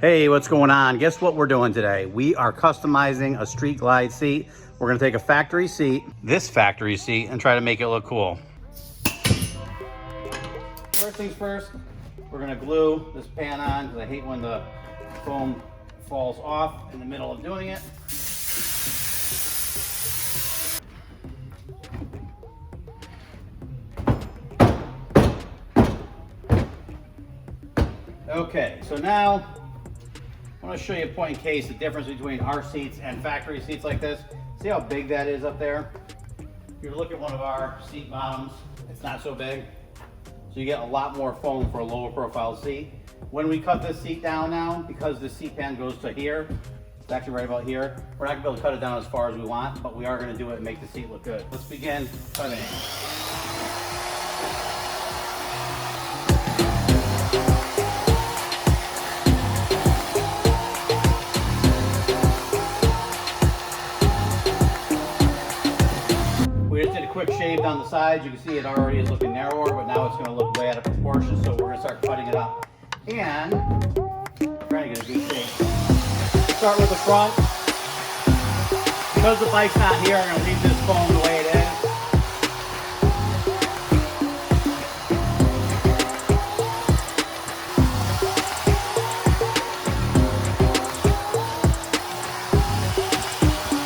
Hey, what's going on? Guess what we're doing today? We are customizing a Street Glide seat. We're gonna take a factory seat, this factory seat, and try to make it look cool. First things first, we're gonna glue this pan on because I hate when the foam falls off in the middle of doing it. Okay, so now I want to show you point in case the difference between our seats and factory seats like this. See how big that is up there? If you look at one of our seat bottoms, it's not so big. So you get a lot more foam for a lower profile seat. When we cut this seat down now, because the seat pan goes to here, it's actually right about here, we're not gonna be able to cut it down as far as we want, but we are gonna do it and make the seat look good. Let's begin cutting. We just did a quick shave down the sides. You can see it already is looking narrower, but now it's going to look way out of proportion, so we're going to start cutting it up. And trying to get a good shape. Start with the front. Because the bike's not here, I'm going to leave this foam the way it is.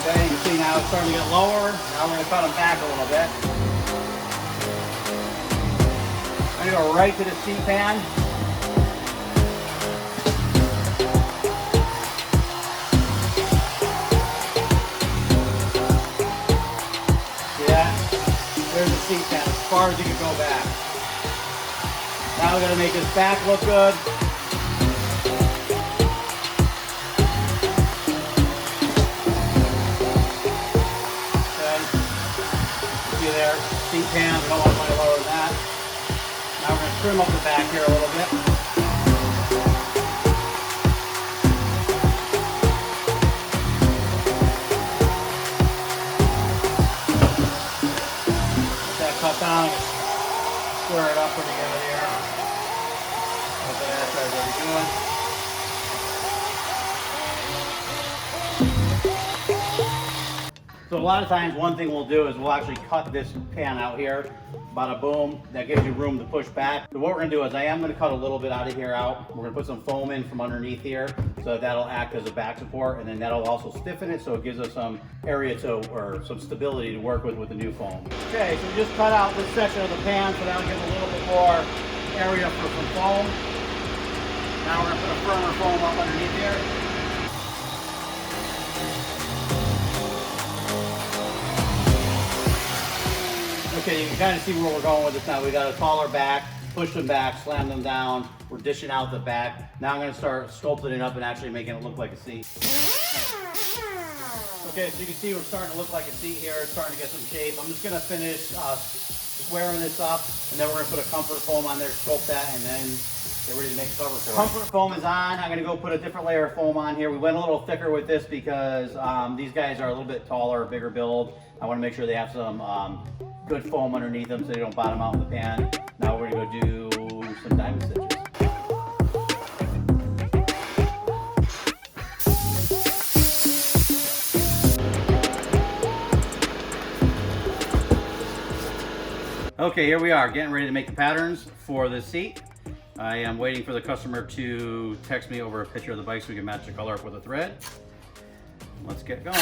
Okay, you can see now it's starting to get lower. Now we're going to cut them back a little bit. I'm going to go right to the seat pan. See that? There's the seat pan, as far as you can go back. Now we're going to make this back look good. There, seat pan, we don't want to go lower than that. Now we're going to trim up the back here a little bit. Get that cut down, square it up pretty good here. Hopefully that's what we're doing. So a lot of times one thing we'll do is we'll actually cut this pan out here, bada boom, that gives you room to push back. So what we're gonna do is I am gonna cut a little bit out of here out. We're gonna put some foam in from underneath here, so that'll act as a back support, and then that'll also stiffen it so it gives us some area or some stability to work with the new foam. Okay, so we just cut out this section of the pan, so that'll give a little bit more area for some foam. Now we're gonna put a firmer foam up underneath here. Okay, you can kind of see where we're going with this now. We got a taller back, push them back, slam them down. We're dishing out the back. Now I'm going to start sculpting it up and actually making it look like a seat. Okay, so you can see we're starting to look like a seat here. It's starting to get some shape. I'm just going to finish squaring this up, and then we're going to put a comfort foam on there, sculpt that, and then get ready to make a cover for it. Comfort foam is on. I'm going to go put a different layer of foam on here. We went a little thicker with this because these guys are a little bit taller, bigger build. I want to make sure they have some good foam underneath them so they don't bottom out in the pan. Now we're going to go do some diamond stitches. Okay, here we are, getting ready to make the patterns for this seat. I am waiting for the customer to text me over a picture of the bike so we can match the color up with a thread. Let's get going.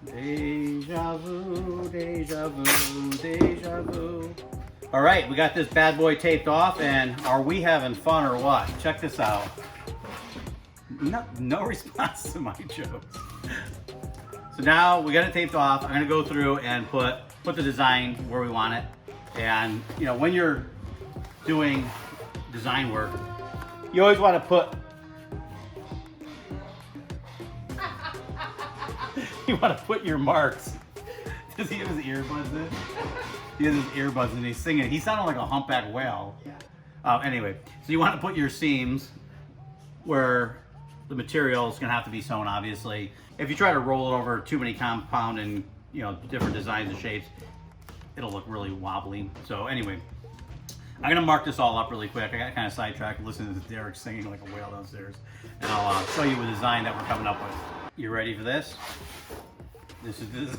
Deja vu, deja vu, deja vu. All right, we got this bad boy taped off, and are we having fun or what? Check this out. No response to my jokes. So now we got it taped off. I'm gonna go through and put the design where we want it. And you know, when you're doing design work, you always want to put your marks. Does he have his earbuds in? He has his earbuds and he's singing. He sounded like a humpback whale. Yeah. Anyway, so you want to put your seams where the material is going to have to be sewn, obviously. If you try to roll it over too many compound and different designs and shapes, it'll look really wobbly. So anyway, I'm gonna mark this all up really quick. I got kind of sidetracked listening to Derek singing like a whale downstairs. And I'll show you the design that we're coming up with. You ready for this? This is the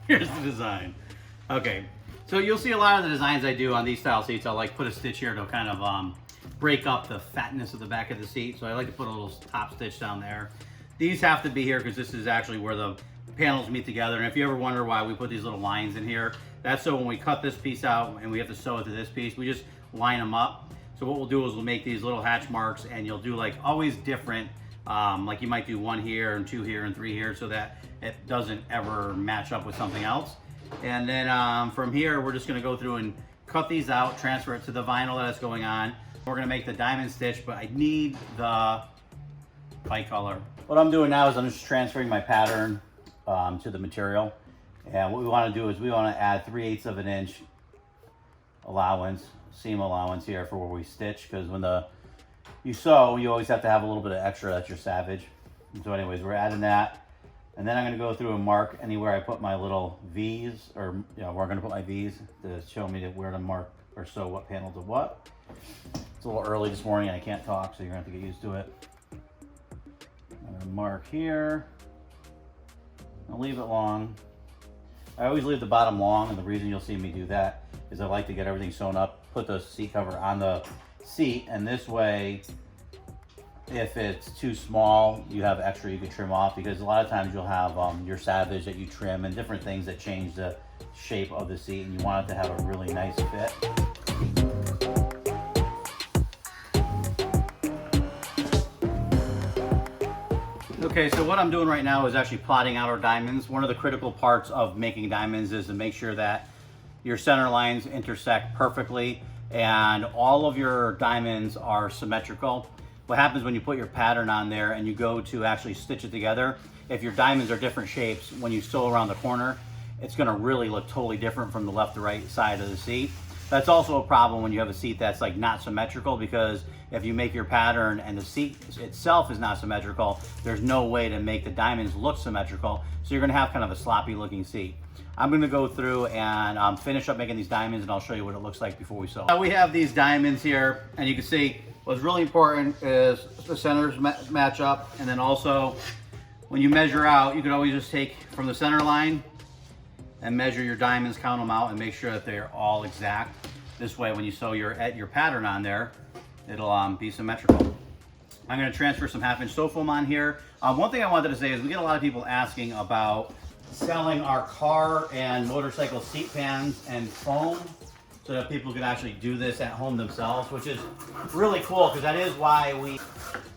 here's the design. Okay, so you'll see a lot of the designs I do on these style seats. I'll like put a stitch here to kind of break up the fatness of the back of the seat. So I like to put a little top stitch down there. These have to be here because this is actually where the panels meet together. And if you ever wonder why we put these little lines in here, that's so when we cut this piece out and we have to sew it to this piece, we just line them up. So what we'll do is we'll make these little hatch marks, and you'll do like always different, like you might do 1 here and 2 here and 3 here so that it doesn't ever match up with something else. And then from here, we're just gonna go through and cut these out, transfer it to the vinyl that's going on. We're gonna make the diamond stitch, but I need the bicolor. What I'm doing now is I'm just transferring my pattern to the material. And what we want to do is we want to add 3/8 of an inch allowance, seam allowance here for where we stitch, because when you sew, you always have to have a little bit of extra. That's your savage. And so anyways, we're adding that. And then I'm going to go through and mark anywhere I put my little V's, or where I'm going to put my V's to show me where to mark or sew what panel to what. It's a little early this morning and I can't talk, so you're going to have to get used to it. I'm going to mark here. I'll leave it long. I always leave the bottom long, and the reason you'll see me do that is I like to get everything sewn up, put the seat cover on the seat, and this way, if it's too small, you have extra you can trim off, because a lot of times you'll have your savage that you trim and different things that change the shape of the seat, and you want it to have a really nice fit. Okay, so what I'm doing right now is actually plotting out our diamonds. One of the critical parts of making diamonds is to make sure that your center lines intersect perfectly and all of your diamonds are symmetrical. What happens when you put your pattern on there and you go to actually stitch it together, if your diamonds are different shapes, when you sew around the corner, it's gonna really look totally different from the left to right side of the seat. That's also a problem when you have a seat that's like not symmetrical, because if you make your pattern and the seat itself is not symmetrical, there's no way to make the diamonds look symmetrical. So you're gonna have kind of a sloppy looking seat. I'm gonna go through and finish up making these diamonds, and I'll show you what it looks like before we sew. Now we have these diamonds here, and you can see what's really important is the centers match up, and then also when you measure out, you can always just take from the center line and measure your diamonds, count them out, and make sure that they're all exact. This way, when you sew your pattern on there, it'll be symmetrical. I'm gonna transfer some 1/2 inch sew foam on here. One thing I wanted to say is we get a lot of people asking about selling our car and motorcycle seat pans and foam so that people can actually do this at home themselves, which is really cool, because that is why we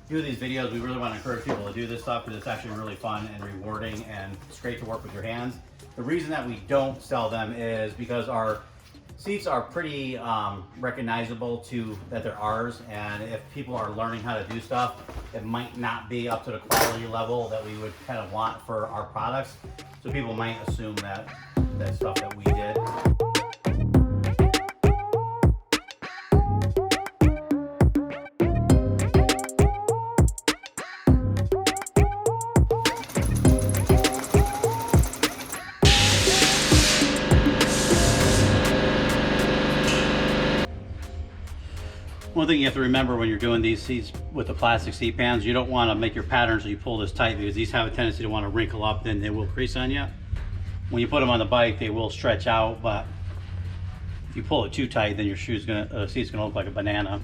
do these videos. We really want to encourage people to do this stuff because it's actually really fun and rewarding, and it's great to work with your hands. The reason that we don't sell them is because our seats are pretty recognizable to that they're ours, and if people are learning how to do stuff, it might not be up to the quality level that we would kind of want for our products. So people might assume that that's stuff that we did. One thing you have to remember when you're doing these seats with the plastic seat pans, you don't want to make your pattern so you pull this tight, because these have a tendency to want to wrinkle up, then they will crease on you. When you put them on the bike, they will stretch out, but if you pull it too tight, then your seat's gonna look like a banana.